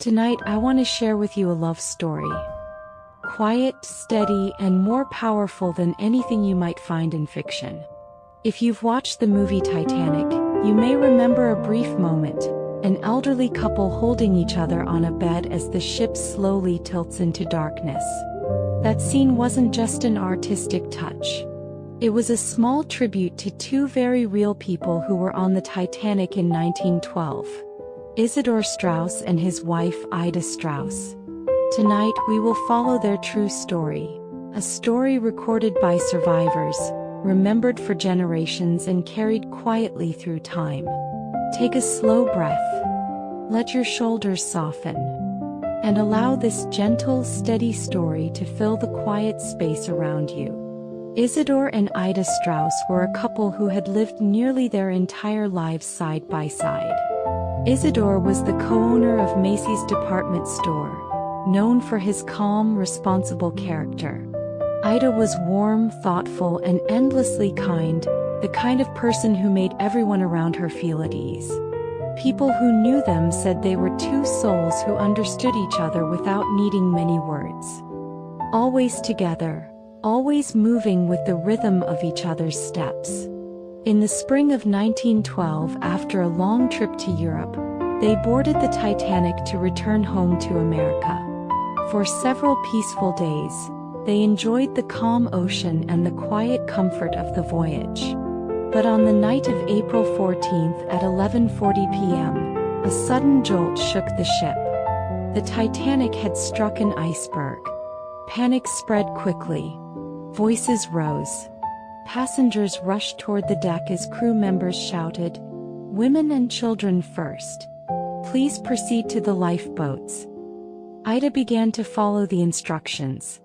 Tonight I want to share with you a love story. Quiet, steady, and more powerful than anything you might find in fiction. If you've watched the movie Titanic, you may remember a brief moment, an elderly couple holding each other on a bed as the ship slowly tilts into darkness. That scene wasn't just an artistic touch. It was a small tribute to two very real people who were on the Titanic in 1912. Isidor Straus and his wife Ida Straus. Tonight we will follow their true story, a story recorded by survivors, remembered for generations and carried quietly through time. Take a slow breath. Let your shoulders soften. And allow this gentle, steady story to fill the quiet space around you. Isidor and Ida Straus were a couple who had lived nearly their entire lives side by side. Isidor was the co-owner of Macy's department store, known for his calm, responsible character. Ida was warm, thoughtful, and endlessly kind, the kind of person who made everyone around her feel at ease. People who knew them said they were two souls who understood each other without needing many words. Always together, always moving with the rhythm of each other's steps. In the spring of 1912, after a long trip to Europe, they boarded the Titanic to return home to America. For several peaceful days, they enjoyed the calm ocean and the quiet comfort of the voyage. But on the night of April 14th at 11:40 p.m., a sudden jolt shook the ship. The Titanic had struck an iceberg. Panic spread quickly. Voices rose. Passengers rushed toward the deck as crew members shouted, "Women and children first. Please proceed to the lifeboats." Ida began to follow the instructions.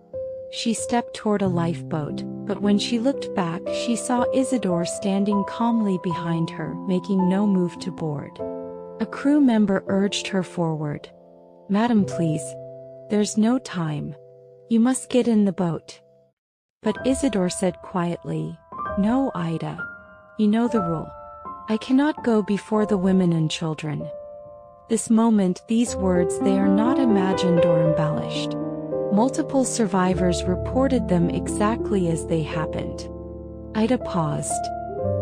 She stepped toward a lifeboat, but when she looked back, she saw Isidor standing calmly behind her, making no move to board. A crew member urged her forward. "Madam, please. There's no time. You must get in the boat." But Isidor said quietly, "No, Ida. You know the rule. I cannot go before the women and children." This moment, these words, they are not imagined or embellished. Multiple survivors reported them exactly as they happened. Ida paused.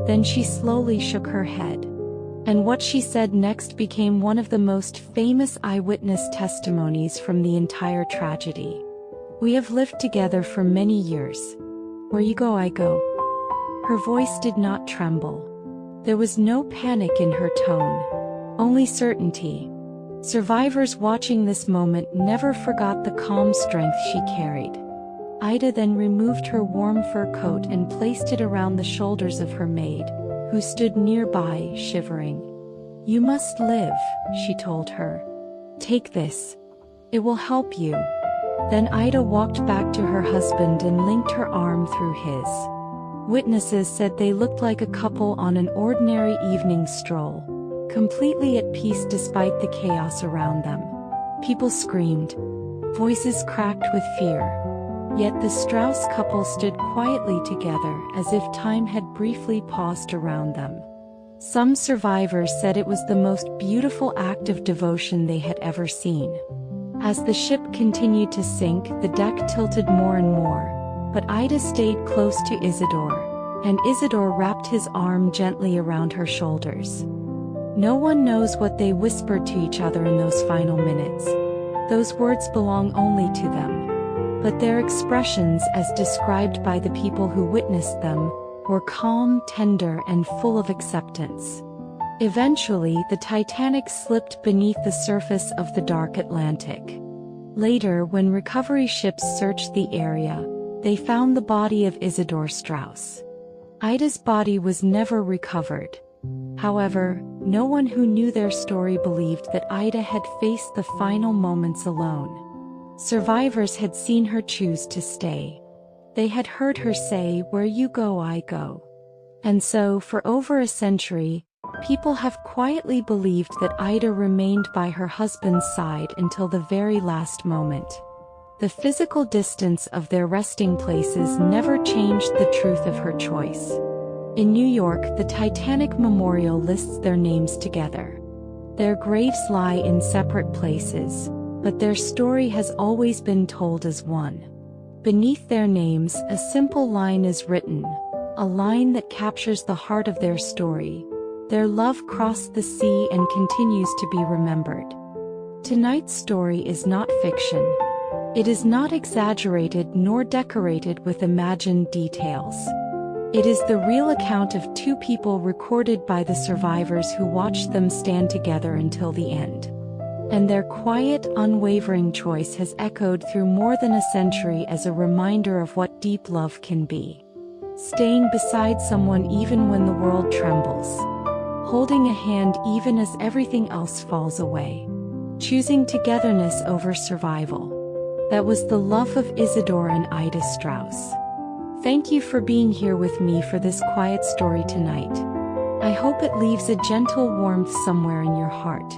Then she slowly shook her head. And what she said next became one of the most famous eyewitness testimonies from the entire tragedy. "We have lived together for many years. Where you go, I go." Her voice did not tremble. There was no panic in her tone, only certainty. Survivors watching this moment never forgot the calm strength she carried. Ida then removed her warm fur coat and placed it around the shoulders of her maid, who stood nearby, shivering. "You must live," she told her. "Take this. It will help you." Then Ida walked back to her husband and linked her arm through his. Witnesses said they looked like a couple on an ordinary evening stroll, completely at peace despite the chaos around them. People screamed. Voices cracked with fear. Yet the Straus couple stood quietly together as if time had briefly paused around them. Some survivors said it was the most beautiful act of devotion they had ever seen. As the ship continued to sink, the deck tilted more and more, but Ida stayed close to Isidor, and Isidor wrapped his arm gently around her shoulders. No one knows what they whispered to each other in those final minutes. Those words belong only to them. But their expressions, as described by the people who witnessed them, were calm, tender, and full of acceptance. Eventually, the Titanic slipped beneath the surface of the dark Atlantic. Later, when recovery ships searched the area, they found the body of Isidor Straus. Ida's body was never recovered. However, no one who knew their story believed that Ida had faced the final moments alone. Survivors had seen her choose to stay. They had heard her say, "Where you go, I go." And so, for over a century, people have quietly believed that Ida remained by her husband's side until the very last moment. The physical distance of their resting places never changed the truth of her choice. In New York, the Titanic Memorial lists their names together. Their graves lie in separate places, but their story has always been told as one. Beneath their names, a simple line is written, a line that captures the heart of their story. Their love crossed the sea and continues to be remembered. Tonight's story is not fiction. It is not exaggerated nor decorated with imagined details. It is the real account of two people recorded by the survivors who watched them stand together until the end. And their quiet, unwavering choice has echoed through more than a century as a reminder of what deep love can be. Staying beside someone even when the world trembles. Holding a hand even as everything else falls away. Choosing togetherness over survival. That was the love of Isidore and Ida Strauss. Thank you for being here with me for this quiet story tonight. I hope it leaves a gentle warmth somewhere in your heart.